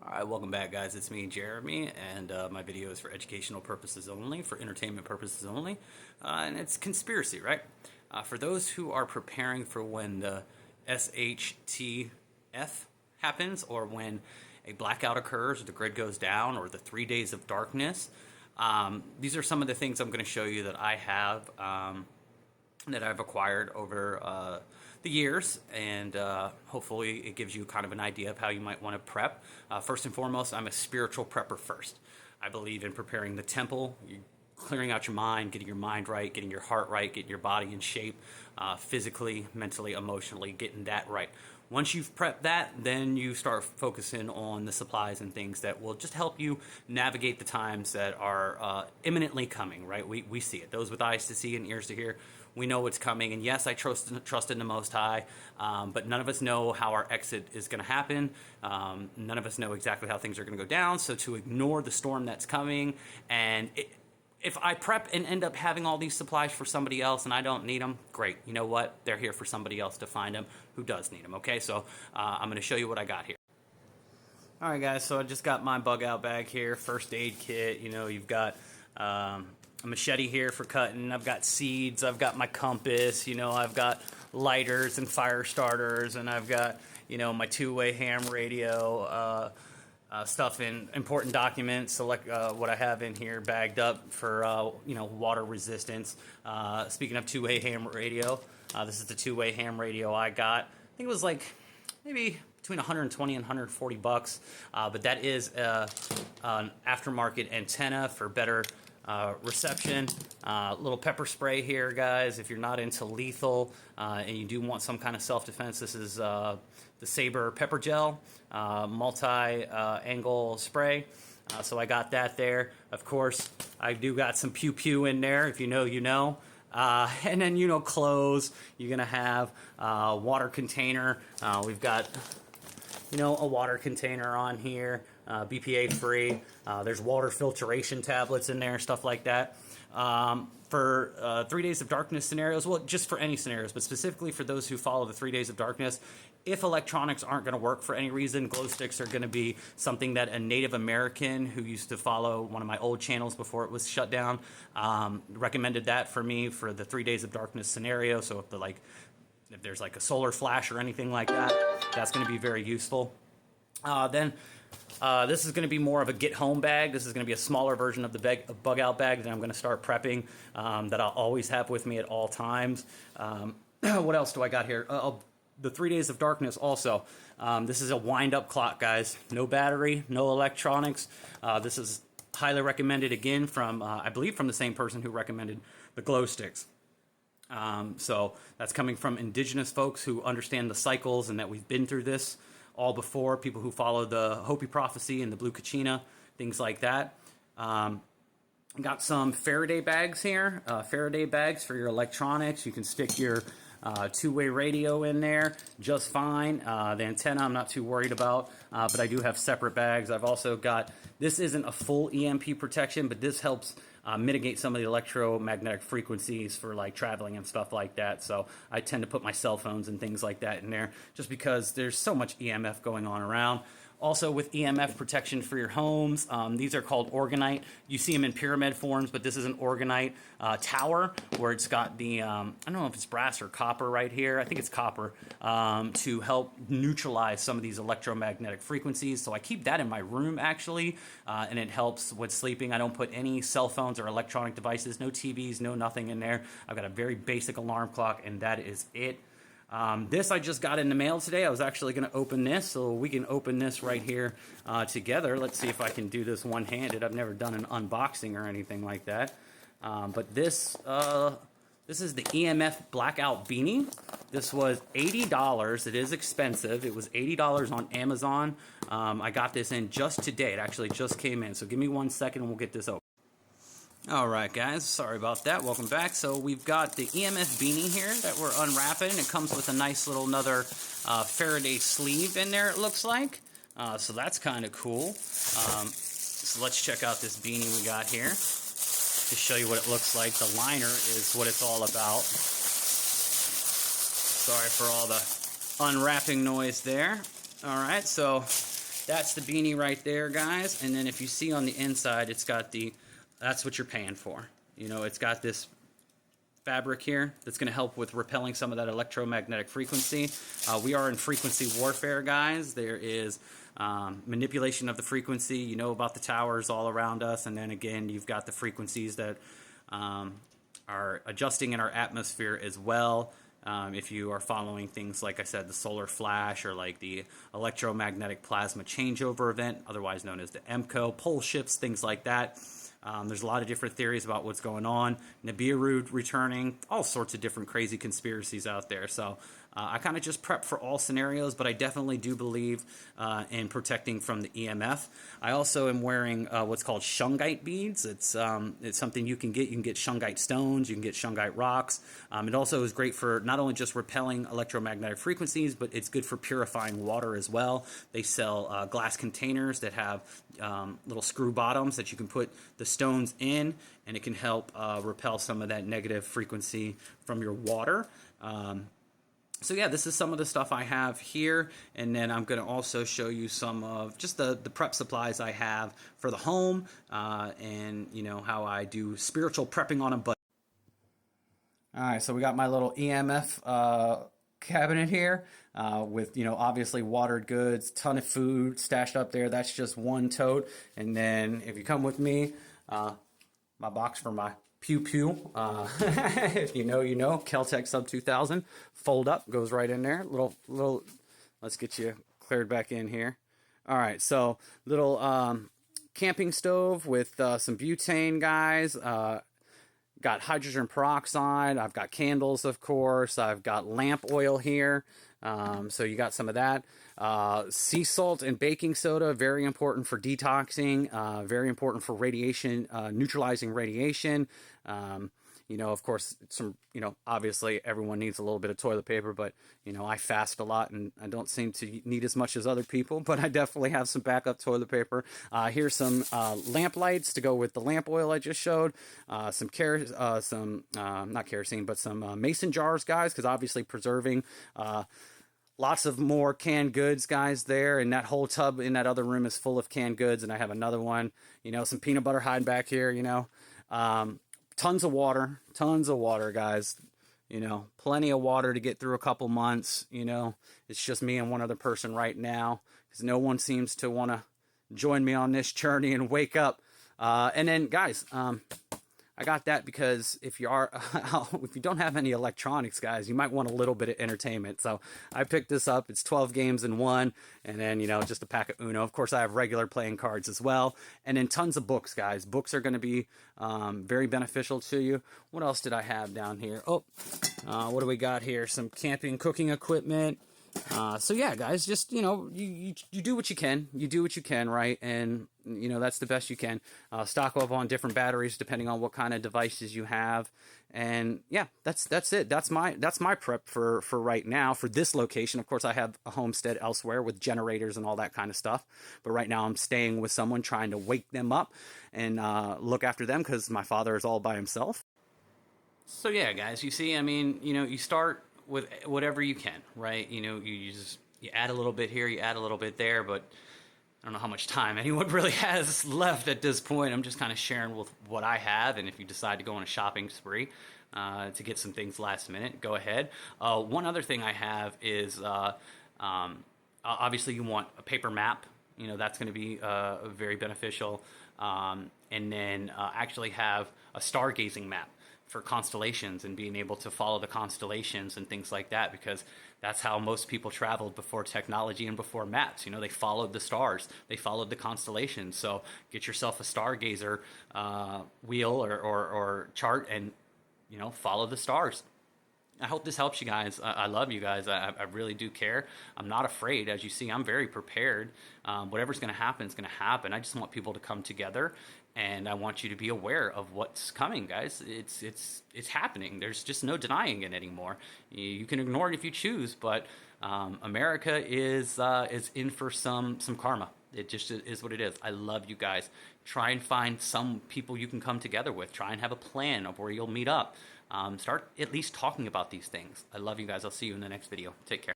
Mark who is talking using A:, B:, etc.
A: Alright, welcome back guys, it's me Jeremy, and my video is for educational purposes only, for entertainment purposes only, and it's conspiracy, right? For those who are preparing for when the Shtf happens, or when a blackout occurs, or the grid goes down, or the 3 days of darkness, these are some of the things I'm going to show you that I have, that I've acquired over the years, and hopefully it gives you kind of an idea of how you might want to prep. First and foremost, I'm a spiritual prepper first. I believe in preparing the temple, clearing out your mind, getting your mind right, getting your heart right, getting your body in shape, physically, mentally, emotionally, getting that right. Once you've prepped that, then you start focusing on the supplies and things that will just help you navigate the times that are imminently coming, right? We see it. Those with eyes to see and ears to hear, we know what's coming. And yes, I trust in the Most High, but none of us know how our exit is going to happen. None of us know exactly how things are going to go down. So to ignore the storm that's coming, and if I prep and end up having all these supplies for somebody else and I don't need them, great. You know what? They're here for somebody else to find them who does need them, okay? So I'm going to show you what I got here. All right, guys, so I just got my bug out bag here, first aid kit. You know, you've got a machete here for cutting. I've got seeds. I've got my compass. You know, I've got lighters and fire starters, and I've got, you know, my two-way ham radio, stuff in important documents, select what I have in here bagged up for, you know, water resistance. Speaking of two-way ham radio, this is the two-way ham radio I got. I think it was like maybe between 120 and 140 bucks, but that is an aftermarket antenna for better reception. Little pepper spray here, guys. If you're not into lethal and you do want some kind of self-defense, this is the Saber pepper gel, multi-angle spray. So I got that there. Of course, I do got some pew pew in there. If you know, you know. And then, you know, clothes. You're gonna have water container. We've got, you know, a water container on here, BPA free. There's water filtration tablets in there, stuff like that. For 3 days of darkness scenarios, well, just for any scenarios, but specifically for those who follow the 3 days of darkness, if electronics aren't going to work for any reason, glow sticks are going to be something that a Native American who used to follow one of my old channels before it was shut down recommended that for me for the 3 days of darkness scenario. So if there's like a solar flash or anything like that, that's going to be very useful. Then this is going to be more of a get home bag. This is going to be a smaller version of the bug out bag that I'm going to start prepping, that I'll always have with me at all times. What else do I got here? The 3 days of darkness also. This is a wind up clock, guys. No battery, no electronics. This is highly recommended, again, from I believe from the same person who recommended the glow sticks. So that's coming from indigenous folks who understand the cycles and that we've been through this all before, people who follow the Hopi prophecy and the blue kachina, things like that. Got some Faraday bags here, Faraday bags for your electronics. You can stick your two-way radio in there just fine. The antenna I'm not too worried about, but I do have separate bags. I've also got, this isn't a full EMP protection, but this helps mitigate some of the electromagnetic frequencies for like traveling and stuff like that. So I tend to put my cell phones and things like that in there just because there's so much EMF going on around. Also with EMF protection for your homes, these are called orgonite. You see them in pyramid forms, but this is an orgonite tower where it's got the, I don't know if it's brass or copper right here. I think it's copper, to help neutralize some of these electromagnetic frequencies. So I keep that in my room actually, and it helps with sleeping. I don't put any cell phones or electronic devices, no TVs, no nothing in there. I've got a very basic alarm clock, and that is it. This I just got in the mail today. I was actually going to open this, so we can open this right here together. Let's see if I can do this one-handed. I've never done an unboxing or anything like that. But this is the EMF Blackout Beanie. This was $80. It is expensive. It was $80 on Amazon. I got this in just today. It actually just came in. So give me 1 second and we'll get this open. Alright guys, sorry about that, welcome back. So we've got the EMF beanie here that we're unwrapping. It comes with a nice little another Faraday sleeve in there, it looks like. So that's kind of cool. So let's check out this beanie we got here to show you what it looks like. The liner is what it's all about. Sorry for all the unwrapping noise there. Alright, so that's the beanie right there, guys. And then if you see on the inside, it's got that's what you're paying for. You know, it's got this fabric here that's going to help with repelling some of that electromagnetic frequency. We are in frequency warfare, guys. There is manipulation of the frequency. You know about the towers all around us, and then again, you've got the frequencies that are adjusting in our atmosphere as well. If you are following things, like I said, the solar flash or like the electromagnetic plasma changeover event, otherwise known as the EMCO, pole shifts, things like that. There's a lot of different theories about what's going on. Nibiru returning, all sorts of different crazy conspiracies out there. So I kind of just prep for all scenarios, but I definitely do believe in protecting from the EMF. I also am wearing what's called shungite beads. It's something you can get. You can get shungite stones. You can get shungite rocks. It also is great for not only just repelling electromagnetic frequencies, but it's good for purifying water as well. They sell glass containers that have little screw bottoms that you can put the stones in, and it can help repel some of that negative frequency from your water. So yeah, this is some of the stuff I have here, and then I'm going to also show you some of just the prep supplies I have for the home, and you know how I do spiritual prepping on a budget. All right, so we got my little EMF cabinet here with, you know, obviously watered goods, ton of food stashed up there. That's just one tote, and then if you come with me, my box for my pew pew. If you know, you know. Keltec Sub 2000. Fold up, goes right in there. Little. Let's get you cleared back in here. All right, so little camping stove with some butane, guys. Got hydrogen peroxide. I've got candles, of course. I've got lamp oil here. So you got some of that. Sea salt and baking soda, very important for detoxing, very important for radiation, neutralizing radiation. You know, of course, obviously everyone needs a little bit of toilet paper, but, you know, I fast a lot and I don't seem to need as much as other people, but I definitely have some backup toilet paper. Here's some lamp lights to go with the lamp oil I just showed. Some not kerosene, but some mason jars, guys, because obviously preserving lots of more canned goods, guys, there. And that whole tub in that other room is full of canned goods. And I have another one, you know, some peanut butter hiding back here, you know. Tons of water, guys. You know, plenty of water to get through a couple months. You know, it's just me and one other person right now because no one seems to want to join me on this journey and wake up. And then, guys, I got that because if you don't have any electronics, guys, you might want a little bit of entertainment. So I picked this up. It's 12 games in one, and then, you know, just a pack of Uno. Of course, I have regular playing cards as well, and then tons of books, guys. Books are going to be very beneficial to you. What else did I have down here? Oh, what do we got here? Some camping cooking equipment. So yeah, guys, just, you know, you do what you can. You do what you can, right? And, you know, that's the best you can. Stock up on different batteries depending on what kind of devices you have. And yeah, that's it. That's my prep for right now for this location. Of course, I have a homestead elsewhere with generators and all that kind of stuff. But right now I'm staying with someone trying to wake them up and look after them because my father is all by himself. So yeah, guys, you see, I mean, you know, you start with whatever you can, right? You know, you add a little bit here, you add a little bit there, but I don't know how much time anyone really has left at this point. I'm just kind of sharing with what I have, and if you decide to go on a shopping spree to get some things last minute, go ahead. One other thing I have is obviously you want a paper map. You know, that's going to be very beneficial. And then actually have a stargazing map for constellations and being able to follow the constellations and things like that, because that's how most people traveled before technology and before maps. You know, they followed the stars, they followed the constellations. So get yourself a stargazer wheel or chart and, you know, follow the stars. I hope this helps you guys. I love you guys. I really do care. I'm not afraid. As you see, I'm very prepared. Whatever's going to happen is going to happen. I just want people to come together, and I want you to be aware of what's coming, guys. It's happening. There's just no denying it anymore. You can ignore it if you choose, but America is in for some karma. It just is what it is. I love you guys. Try and find some people you can come together with. Try and have a plan of where you'll meet up. Start at least talking about these things. I love you guys. I'll see you in the next video. Take care.